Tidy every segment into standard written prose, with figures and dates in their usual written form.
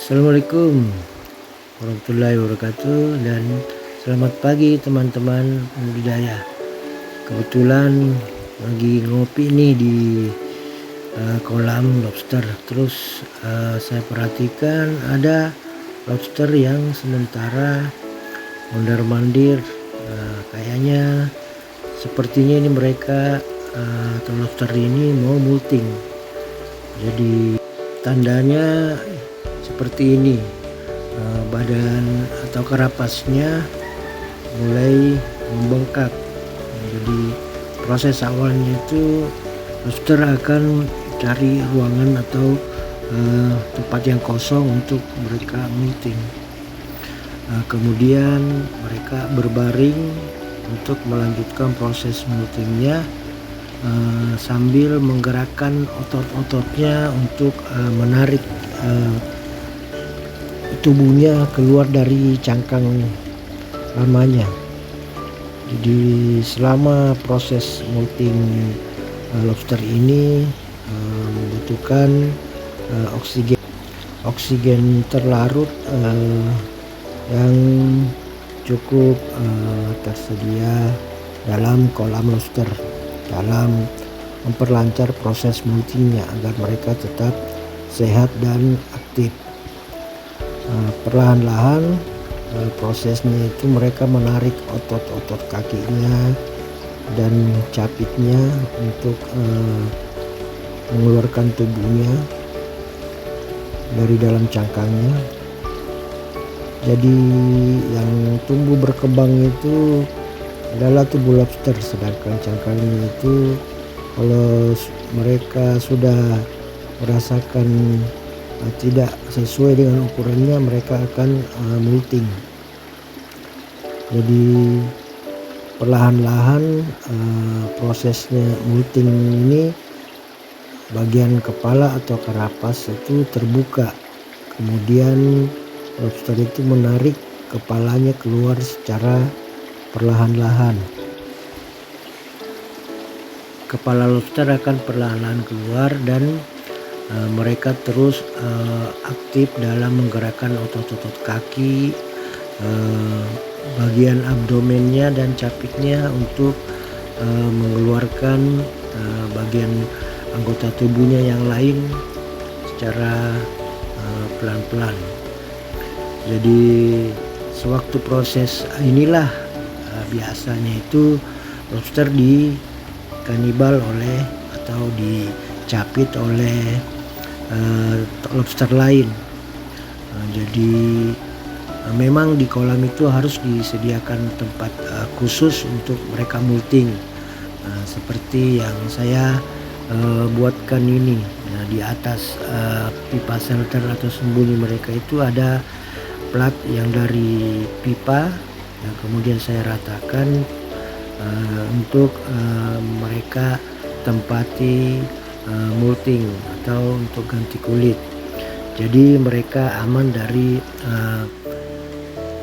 Assalamualaikum warahmatullahi wabarakatuh, dan selamat pagi teman-teman budidaya. Kebetulan lagi ngopi nih di kolam lobster. Terus saya perhatikan ada lobster yang sementara mondar-mandir. Kayaknya sepertinya ini mereka atau lobster ini mau molting. Jadi tandanya seperti ini, badan atau karapasnya mulai membengkak. Jadi proses awalnya itu lobster akan cari ruangan atau tempat yang kosong untuk mereka molting. Kemudian mereka berbaring untuk melanjutkan proses moltingnya, sambil menggerakkan otot-ototnya untuk menarik tubuhnya keluar dari cangkang lamanya. Jadi selama proses molting lobster ini membutuhkan oksigen terlarut yang cukup tersedia dalam kolam lobster, dalam memperlancar proses moltingnya agar mereka tetap sehat dan aktif. Perlahan-lahan prosesnya itu mereka menarik otot-otot kakinya dan capitnya untuk mengeluarkan tubuhnya dari dalam cangkangnya. Jadi yang tumbuh berkembang itu adalah tubuh lobster, sedangkan cangkangnya itu kalau mereka sudah merasakan tidak sesuai dengan ukurannya, mereka akan molting. Jadi perlahan-lahan prosesnya molting ini, bagian kepala atau karapas itu terbuka, kemudian lobster itu menarik kepalanya keluar secara perlahan-lahan. Kepala lobster akan perlahan-lahan keluar dan mereka terus aktif dalam menggerakkan otot-otot kaki, bagian abdomennya dan capitnya untuk mengeluarkan bagian anggota tubuhnya yang lain secara pelan-pelan. Jadi sewaktu proses inilah biasanya itu lobster dikanibal oleh atau dicapit oleh lobster lain. Jadi memang di kolam itu harus disediakan tempat khusus untuk mereka molting, seperti yang saya buatkan ini. Di atas pipa shelter atau sembunyi mereka itu ada plat yang dari pipa, kemudian saya ratakan untuk mereka tempati molting atau untuk ganti kulit. Jadi mereka aman dari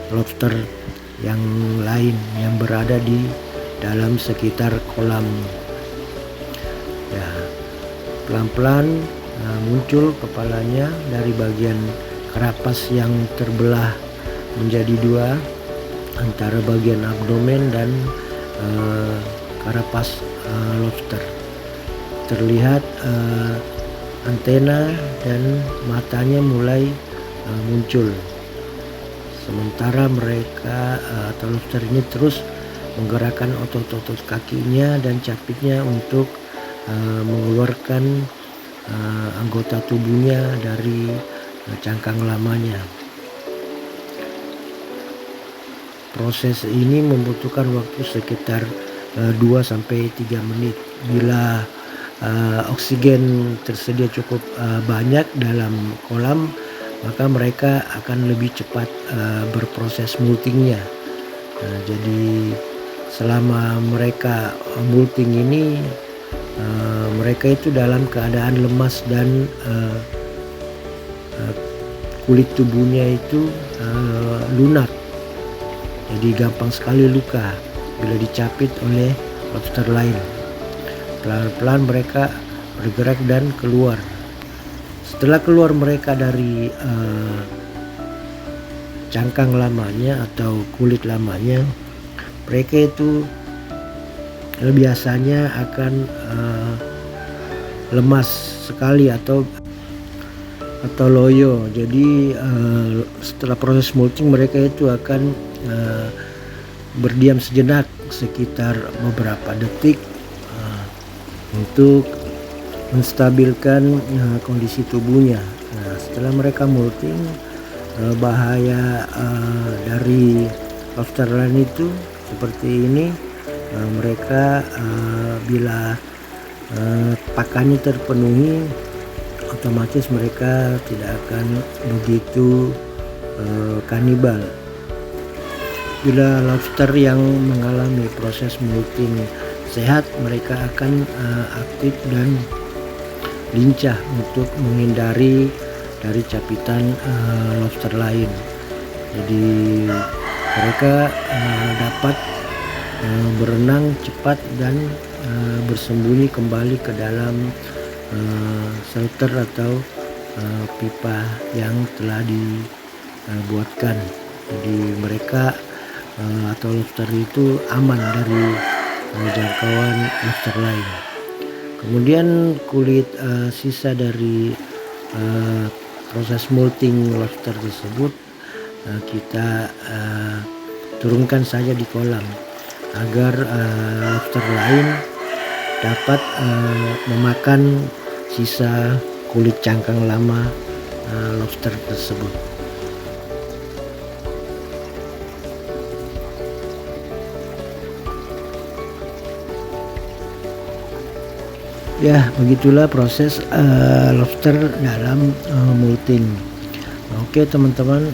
lobster yang lain yang berada di dalam sekitar kolam. Ya, pelan-pelan muncul kepalanya dari bagian karapas yang terbelah menjadi dua antara bagian abdomen dan karapas lobster. Terlihat antena dan matanya mulai muncul. Sementara mereka atau lobster ini terus menggerakkan otot-otot kakinya dan capitnya untuk mengeluarkan anggota tubuhnya dari cangkang lamanya. Proses ini membutuhkan waktu sekitar 2-3 menit. Bila oksigen tersedia cukup banyak dalam kolam, maka mereka akan lebih cepat berproses moltingnya. Jadi selama mereka molting ini, mereka itu dalam keadaan lemas dan kulit tubuhnya itu lunak. Jadi gampang sekali luka bila dicapit oleh lobster lain. Pelan-pelan mereka bergerak dan keluar. Setelah keluar mereka dari cangkang lamanya atau kulit lamanya, mereka itu biasanya akan lemas sekali atau loyo. Jadi setelah proses mulching mereka itu akan berdiam sejenak sekitar beberapa detik untuk menstabilkan kondisi tubuhnya. Nah, setelah mereka molting, bahaya dari lobster lain itu seperti ini. Mereka bila pakannya terpenuhi, otomatis mereka tidak akan begitu kanibal. Bila lobster yang mengalami proses molting sehat, mereka akan aktif dan lincah untuk menghindari dari capitan lobster lain. Jadi mereka dapat berenang cepat dan bersembunyi kembali ke dalam shelter atau pipa yang telah dibuatkan. Jadi mereka atau lobster itu aman dari jangkauan lobster lain. Kemudian kulit sisa dari proses molting lobster tersebut kita turunkan saja di kolam agar lobster lain dapat memakan sisa kulit cangkang lama lobster tersebut. Ya, begitulah proses lobster dalam molting. Oke teman-teman,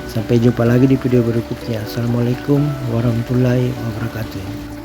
sampai jumpa lagi di video berikutnya. Assalamualaikum warahmatullahi wabarakatuh.